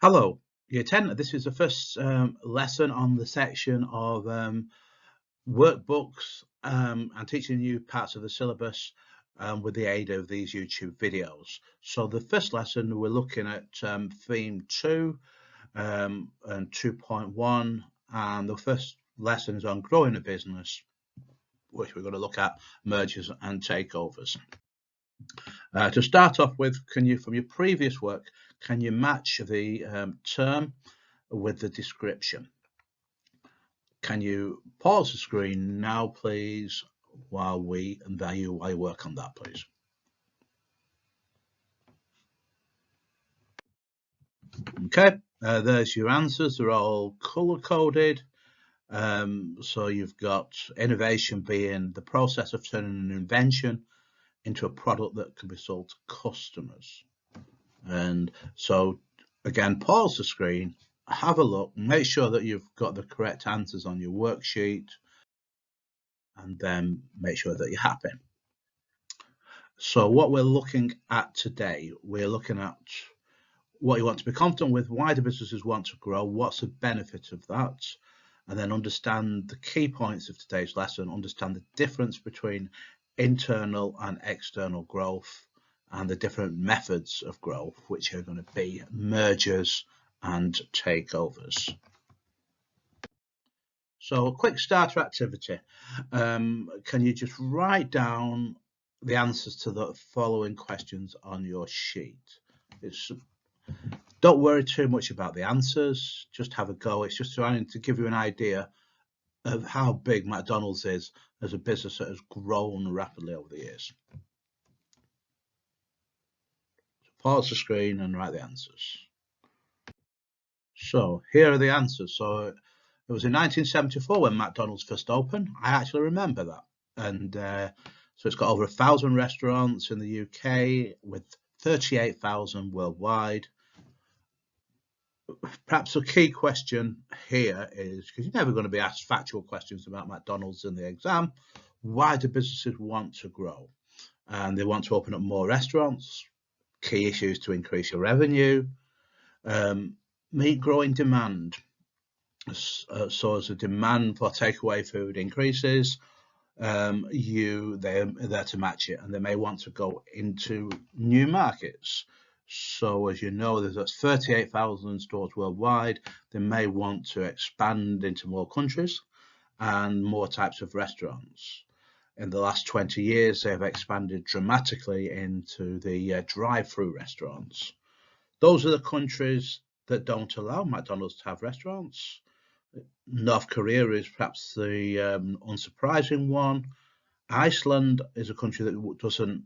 Hello, Year 10. This is the first lesson on the section of workbooks and teaching you parts of the syllabus with the aid of these YouTube videos. So the first lesson, we're looking at theme 2 and 2.1, and the first lesson is on growing a business, which we're going to look at mergers and takeovers. To start off with, can you, from your previous work, can you match the term with the description? Can you pause the screen now, please, while you work on that, please? Okay, there's your answers. They're all color-coded. So you've got innovation being the process of turning an invention into a product that can be sold to customers. And so, again, pause the screen, have a look, make sure that you've got the correct answers on your worksheet, and then make sure that you're happy. So what we're looking at today, we're looking at what you want to be confident with, why do businesses want to grow, what's the benefit of that, and then understand the key points of today's lesson, understand the difference between internal and external growth, and the different methods of growth, which are going to be mergers and takeovers. So a quick starter activity. Can you just write down the answers to the following questions on your sheet? Don't worry too much about the answers, just have a go. It's just trying to give you an idea of how big McDonald's is as a business that has grown rapidly over the years. So pause the screen and write the answers. So here are the answers. So it was in 1974 when McDonald's first opened. I actually remember that. And so it's got over 1,000 restaurants in the UK with 38,000 worldwide. Perhaps the key question here is, because you're never going to be asked factual questions about McDonald's in the exam, why do businesses want to grow? And they want to open up more restaurants. Key issues to increase your revenue. Meet growing demand. So as the demand for takeaway food increases, they're there to match it, and they may want to go into new markets. So as you know, there's 38,000 stores worldwide. They may want to expand into more countries and more types of restaurants. In the last 20 years, they have expanded dramatically into the drive-through restaurants. Those are the countries that don't allow McDonald's to have restaurants. North Korea is perhaps the unsurprising one. Iceland is a country that doesn't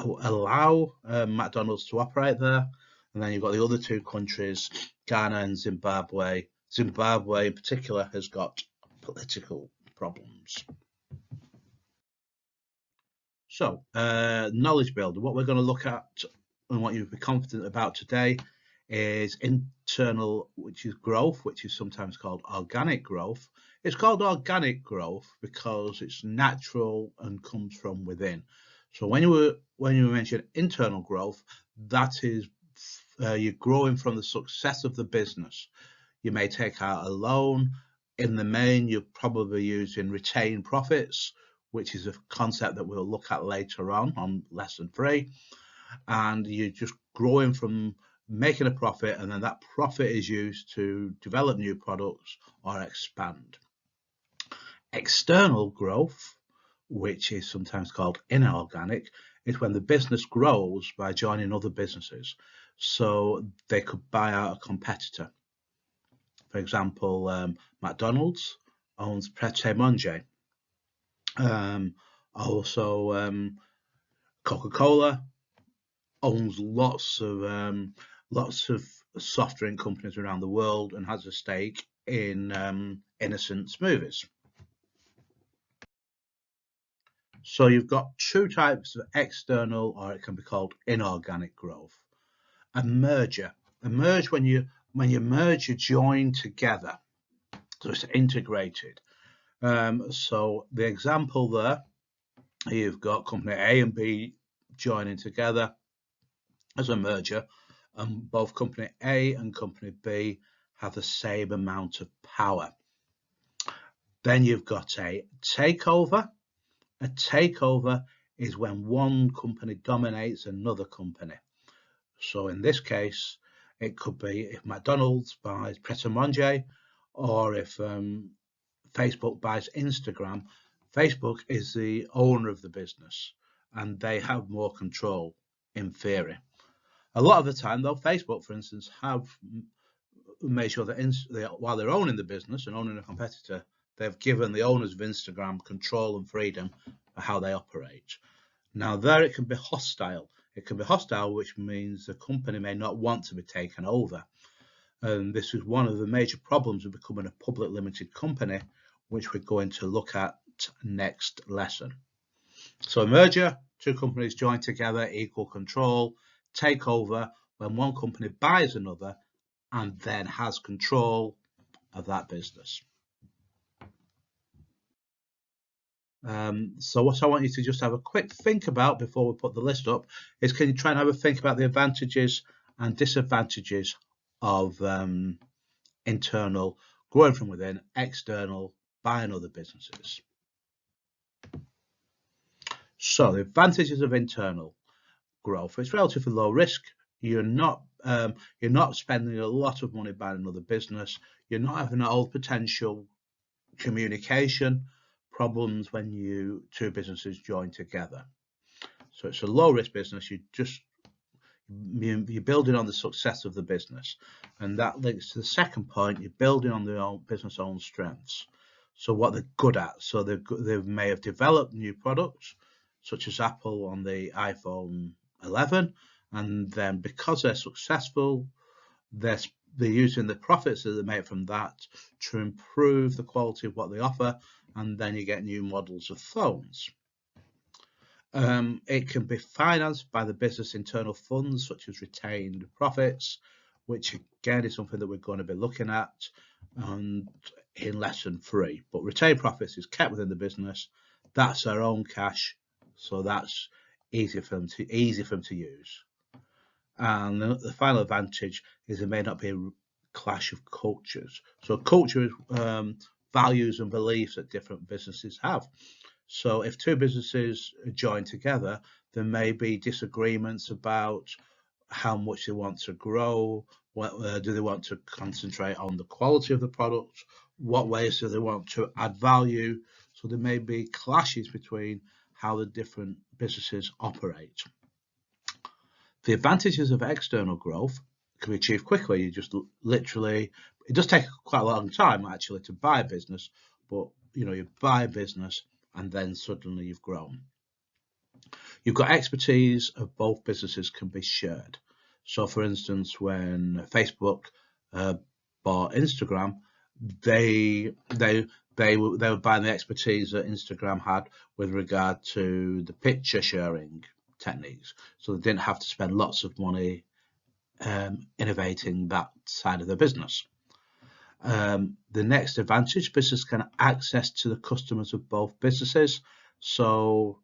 allow McDonald's to operate there. And then you've got the other two countries, Ghana and Zimbabwe. Zimbabwe in particular has got political problems. So, knowledge builder, what we're going to look at and what you'll be confident about today is internal, which is growth, which is sometimes called organic growth. It's called organic growth because it's natural and comes from within. So when you mention internal growth, that is you're growing from the success of the business. You may take out a loan. In the main, you're probably using retained profits, which is a concept that we'll look at later on lesson 3. And you're just growing from making a profit, and then that profit is used to develop new products or expand. External growth, which is sometimes called inorganic, is when the business grows by joining other businesses. So they could buy out a competitor. For example, McDonald's owns Pret A Manger. Also, Coca-Cola owns lots of soft drink companies around the world and has a stake in Innocent Smoothies. So you've got two types of external, or it can be called inorganic growth. A merger. A merge, when you merge, you join together. So it's integrated. So the example there, you've got company A and B joining together as a merger, and both company A and company B have the same amount of power. Then you've got a takeover. A takeover is when one company dominates another company. So in this case, it could be if McDonald's buys Pret a Manger, or if Facebook buys Instagram. Facebook is the owner of the business and they have more control in theory. A lot of the time, though, Facebook, for instance, have made sure that while they're owning the business and owning a competitor, they've given the owners of Instagram control and freedom for how they operate. Now, there it can be hostile. It can be hostile, which means the company may not want to be taken over. And this is one of the major problems of becoming a public limited company, which we're going to look at next lesson. So a merger, two companies join together, equal control. Takeover, when one company buys another and then has control of that business. So what I want you to just have a quick think about before we put the list up is, can you try and have a think about the advantages and disadvantages of internal, growing from within, external, buying other businesses. So the advantages of internal growth: it's relatively low risk. You're not spending a lot of money buying another business. You're not having all potential communication problems when two businesses join together. So it's a low risk business. You're building on the success of the business, and that links to the second point. You're building on the business own strengths. So what they're good at. So they may have developed new products, such as Apple on the iPhone 11, and then because they're successful, they're using the profits that they make from that to improve the quality of what they offer, and then you get new models of phones. It can be financed by the business internal funds, such as retained profits, which again is something that we're going to be looking at in lesson 3. But retained profits is kept within the business. That's our own cash, so that's easy for them to use. And the final advantage is there may not be a clash of cultures. So culture is values and beliefs that different businesses have. So if two businesses join together, there may be disagreements about how much they want to grow. Do they want to concentrate on the quality of the product? What ways do they want to add value? So there may be clashes between how the different businesses operate. The advantages of external growth can be achieved quickly. You just literally, it does take quite a long time actually to buy a business, but you buy a business and then suddenly you've grown. You've got expertise of both businesses can be shared. So for instance, when Facebook bought Instagram, they were buying the expertise that Instagram had with regard to the picture sharing techniques. So they didn't have to spend lots of money innovating that side of the business. The next advantage, business can access to the customers of both businesses. So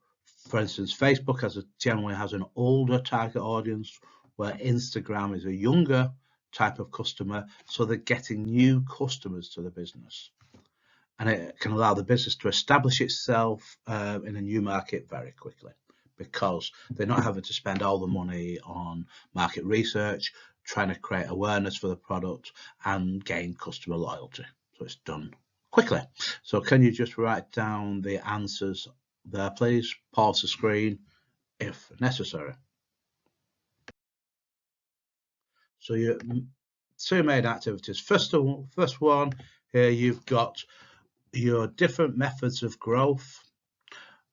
for instance, Facebook generally has an older target audience, where Instagram is a younger type of customer, so they're getting new customers to the business. And it can allow the business to establish itself in a new market very quickly, because they're not having to spend all the money on market research, trying to create awareness for the product and gain customer loyalty. So it's done quickly. So can you just write down the answers there, please? Pause the screen if necessary. So your two main activities. First one here, you've got your different methods of growth,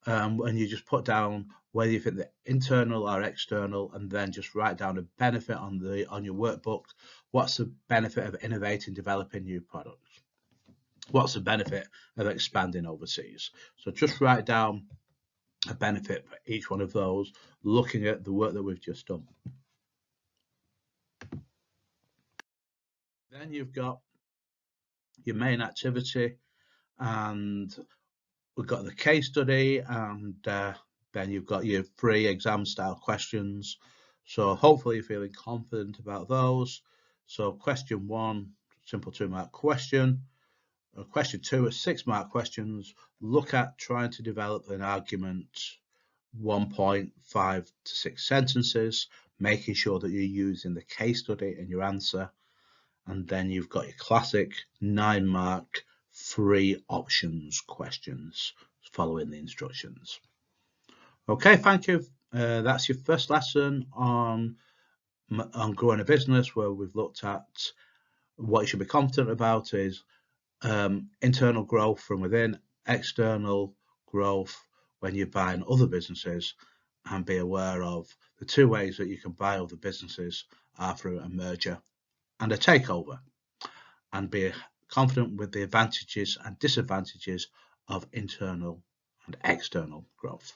and you just put down whether you think they're internal or external, and then just write down a benefit on your workbook. What's the benefit of innovating, developing new products? What's the benefit of expanding overseas? So just write down a benefit for each one of those, looking at the work that we've just done. Then you've got your main activity, and we've got the case study, and then you've got your 3 exam style questions. So hopefully you're feeling confident about those. So question 1, simple 2-mark question. Question 2 are 6-mark questions. Look at trying to develop an argument, 1.5 to 6 sentences, making sure that you're using the case study in your answer. And then you've got your classic 9-mark 3 options questions following the instructions. Okay, thank you. That's your first lesson on growing a business, where we've looked at what you should be confident about is internal growth from within, external growth when you're buying other businesses, and be aware of the 2 ways that you can buy other businesses are through a merger and a takeover, and be confident with the advantages and disadvantages of internal and external growth.